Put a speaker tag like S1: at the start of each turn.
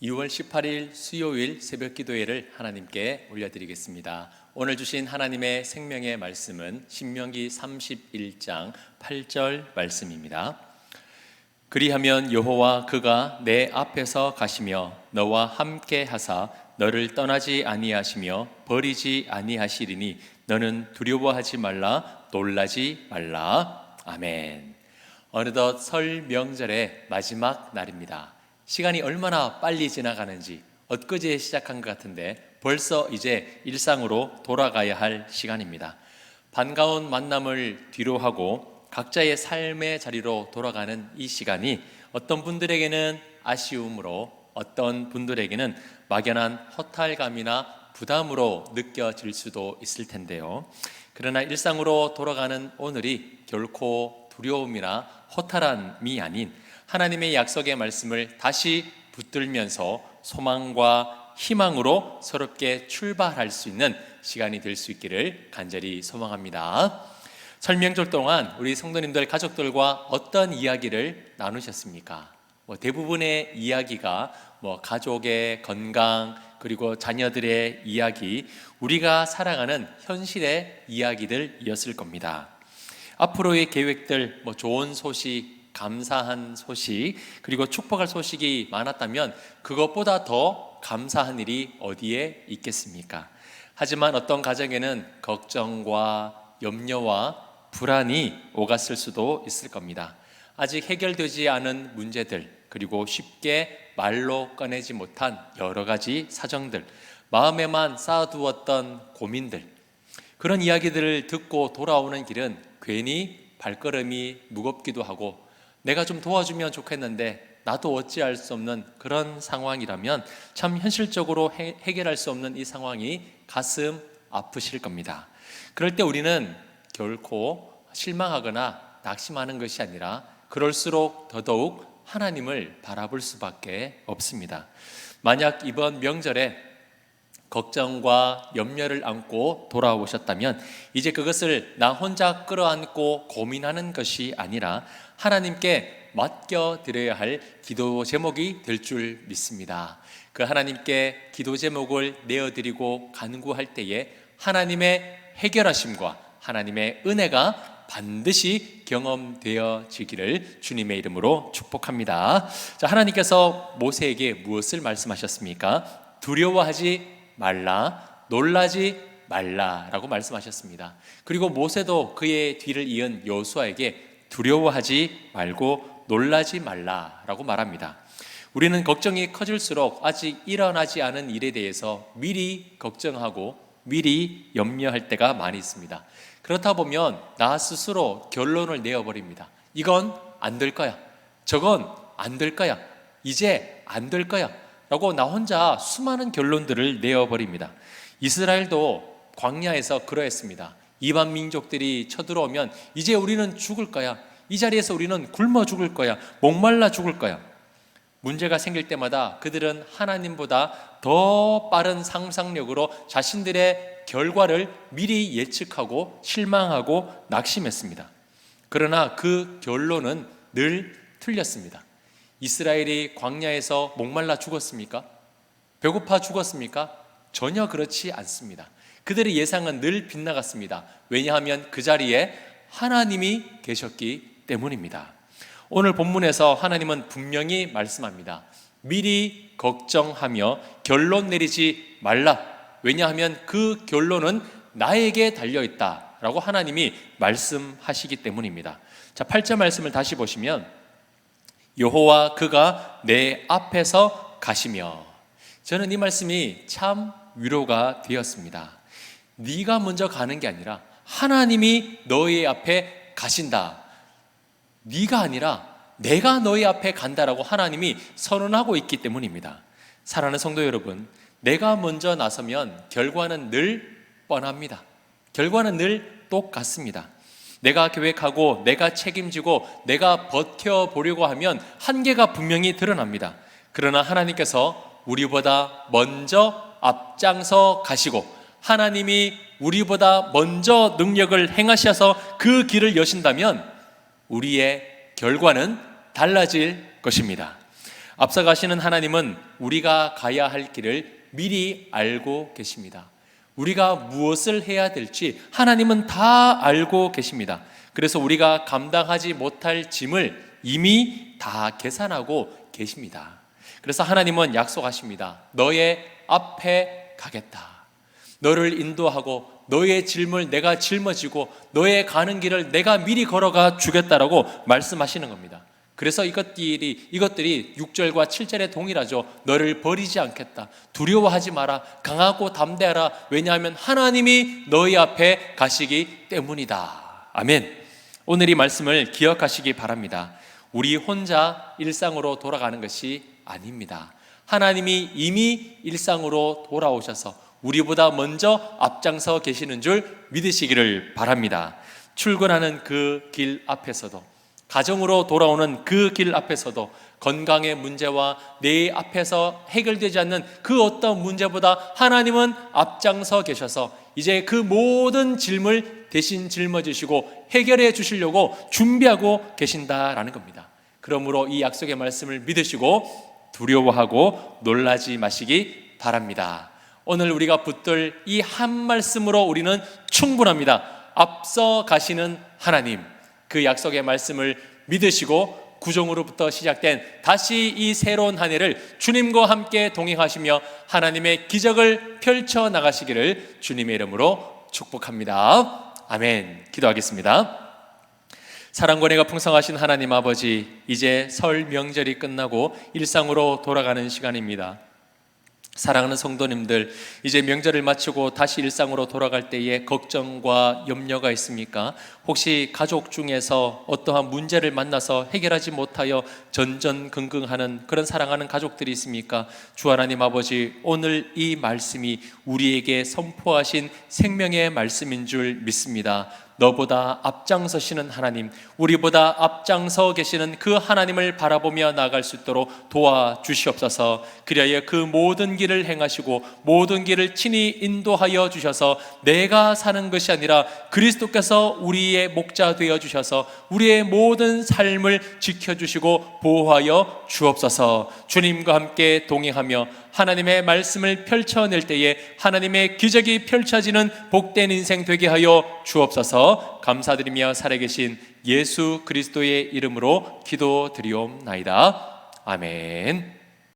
S1: 2월 18일 수요일 새벽 기도회를 하나님께 올려드리겠습니다. 오늘 주신 하나님의 생명의 말씀은 신명기 31장 8절 말씀입니다. 그리하면 여호와 그가 내 앞에서 가시며 너와 함께 하사 너를 떠나지 아니하시며 버리지 아니하시리니 너는 두려워하지 말라 놀라지 말라. 아멘. 어느덧 설 명절의 마지막 날입니다. 시간이 얼마나 빨리 지나가는지 엊그제 시작한 것 같은데 벌써 이제 일상으로 돌아가야 할 시간입니다. 반가운 만남을 뒤로하고 각자의 삶의 자리로 돌아가는 이 시간이 어떤 분들에게는 아쉬움으로, 어떤 분들에게는 막연한 허탈감이나 부담으로 느껴질 수도 있을 텐데요. 그러나 일상으로 돌아가는 오늘이 결코 두려움이나 허탈함이 아닌 하나님의 약속의 말씀을 다시 붙들면서 소망과 희망으로 새롭게 출발할 수 있는 시간이 될 수 있기를 간절히 소망합니다. 설명절 동안 우리 성도님들 가족들과 어떤 이야기를 나누셨습니까? 대부분의 이야기가 가족의 건강, 그리고 자녀들의 이야기, 우리가 살아가는 현실의 이야기들이었을 겁니다. 앞으로의 계획들, 좋은 소식, 감사한 소식, 그리고 축복할 소식이 많았다면 그것보다 더 감사한 일이 어디에 있겠습니까? 하지만 어떤 가정에는 걱정과 염려와 불안이 오갔을 수도 있을 겁니다. 아직 해결되지 않은 문제들, 그리고 쉽게 말로 꺼내지 못한 여러 가지 사정들, 마음에만 쌓아두었던 고민들, 그런 이야기들을 듣고 돌아오는 길은 괜히 발걸음이 무겁기도 하고 내가 좀 도와주면 좋겠는데 나도 어찌할 수 없는 그런 상황이라면 참 현실적으로 해결할 수 없는 이 상황이 가슴 아프실 겁니다. 그럴 때 우리는 결코 실망하거나 낙심하는 것이 아니라 그럴수록 더더욱 하나님을 바라볼 수밖에 없습니다. 만약 이번 명절에 걱정과 염려를 안고 돌아오셨다면 이제 그것을 나 혼자 끌어안고 고민하는 것이 아니라 하나님께 맡겨드려야 할 기도 제목이 될 줄 믿습니다. 그 하나님께 기도 제목을 내어드리고 간구할 때에 하나님의 해결하심과 하나님의 은혜가 반드시 경험되어지기를 주님의 이름으로 축복합니다. 자, 하나님께서 모세에게 무엇을 말씀하셨습니까? 두려워하지 말라, 놀라지 말라라고 말씀하셨습니다. 그리고 모세도 그의 뒤를 이은 여호수아에게 두려워하지 말고 놀라지 말라라고 말합니다. 우리는 걱정이 커질수록 아직 일어나지 않은 일에 대해서 미리 걱정하고 미리 염려할 때가 많이 있습니다. 그렇다 보면 나 스스로 결론을 내어버립니다. 이건 안 될 거야, 저건 안 될 거야, 이제 안 될 거야 라고 나 혼자 수많은 결론들을 내어버립니다. 이스라엘도 광야에서 그러했습니다. 이방 민족들이 쳐들어오면 이제 우리는 죽을 거야, 이 자리에서 우리는 굶어 죽을 거야, 목말라 죽을 거야. 문제가 생길 때마다 그들은 하나님보다 더 빠른 상상력으로 자신들의 결과를 미리 예측하고 실망하고 낙심했습니다. 그러나 그 결론은 늘 틀렸습니다. 이스라엘이 광야에서 목말라 죽었습니까? 배고파 죽었습니까? 전혀 그렇지 않습니다. 그들의 예상은 늘 빗나갔습니다. 왜냐하면 그 자리에 하나님이 계셨기 때문입니다. 오늘 본문에서 하나님은 분명히 말씀합니다. 미리 걱정하며 결론 내리지 말라. 왜냐하면 그 결론은 나에게 달려있다라고 하나님이 말씀하시기 때문입니다. 자, 8절 말씀을 다시 보시면 여호와 그가 내 앞에서 가시며, 저는 이 말씀이 참 위로가 되었습니다. 네가 먼저 가는 게 아니라 하나님이 너희 앞에 가신다. 네가 아니라 내가 너희 앞에 간다라고 하나님이 선언하고 있기 때문입니다. 사랑하는 성도 여러분, 내가 먼저 나서면 결과는 늘 뻔합니다. 결과는 늘 똑같습니다. 내가 계획하고 내가 책임지고 내가 버텨보려고 하면 한계가 분명히 드러납니다. 그러나 하나님께서 우리보다 먼저 앞장서 가시고 하나님이 우리보다 먼저 능력을 행하셔서 그 길을 여신다면 우리의 결과는 달라질 것입니다. 앞서가시는 하나님은 우리가 가야 할 길을 미리 알고 계십니다. 우리가 무엇을 해야 될지 하나님은 다 알고 계십니다. 그래서 우리가 감당하지 못할 짐을 이미 다 계산하고 계십니다. 그래서 하나님은 약속하십니다. 너의 앞에 가겠다. 너를 인도하고 너의 짐을 내가 짊어지고 너의 가는 길을 내가 미리 걸어가 주겠다라고 말씀하시는 겁니다. 그래서 이것들이 6절과 7절에 동일하죠. 너를 버리지 않겠다. 두려워하지 마라. 강하고 담대하라. 왜냐하면 하나님이 너희 앞에 가시기 때문이다. 아멘. 오늘 이 말씀을 기억하시기 바랍니다. 우리 혼자 일상으로 돌아가는 것이 아닙니다. 하나님이 이미 일상으로 돌아오셔서 우리보다 먼저 앞장서 계시는 줄 믿으시기를 바랍니다. 출근하는 그 길 앞에서도, 가정으로 돌아오는 그 길 앞에서도, 건강의 문제와 내 앞에서 해결되지 않는 그 어떤 문제보다 하나님은 앞장서 계셔서 이제 그 모든 짐을 대신 짊어지시고 해결해 주시려고 준비하고 계신다라는 겁니다. 그러므로 이 약속의 말씀을 믿으시고 두려워하고 놀라지 마시기 바랍니다. 오늘 우리가 붙들 이 한 말씀으로 우리는 충분합니다. 앞서 가시는 하나님, 그 약속의 말씀을 믿으시고 구종으로부터 시작된 다시 이 새로운 한 해를 주님과 함께 동행하시며 하나님의 기적을 펼쳐 나가시기를 주님의 이름으로 축복합니다. 아멘. 기도하겠습니다. 사랑과 은혜가 풍성하신 하나님 아버지, 이제 설 명절이 끝나고 일상으로 돌아가는 시간입니다. 사랑하는 성도님들, 이제 명절을 마치고 다시 일상으로 돌아갈 때에 걱정과 염려가 있습니까? 혹시 가족 중에서 어떠한 문제를 만나서 해결하지 못하여 전전긍긍하는 그런 사랑하는 가족들이 있습니까? 주 하나님 아버지, 오늘 이 말씀이 우리에게 선포하신 생명의 말씀인 줄 믿습니다. 너보다 앞장서시는 하나님, 우리보다 앞장서 계시는 그 하나님을 바라보며 나아갈 수 있도록 도와주시옵소서. 그리하여 그 모든 길을 행하시고 모든 길을 친히 인도하여 주셔서 내가 사는 것이 아니라 그리스도께서 우리의 목자 되어 주셔서 우리의 모든 삶을 지켜주시고 보호하여 주옵소서. 주님과 함께 동행하며 하나님의 말씀을 펼쳐낼 때에 하나님의 기적이 펼쳐지는 복된 인생 되게 하여 주옵소서. 감사드리며 살아계신 예수 그리스도의 이름으로 기도드리옵나이다. 아멘.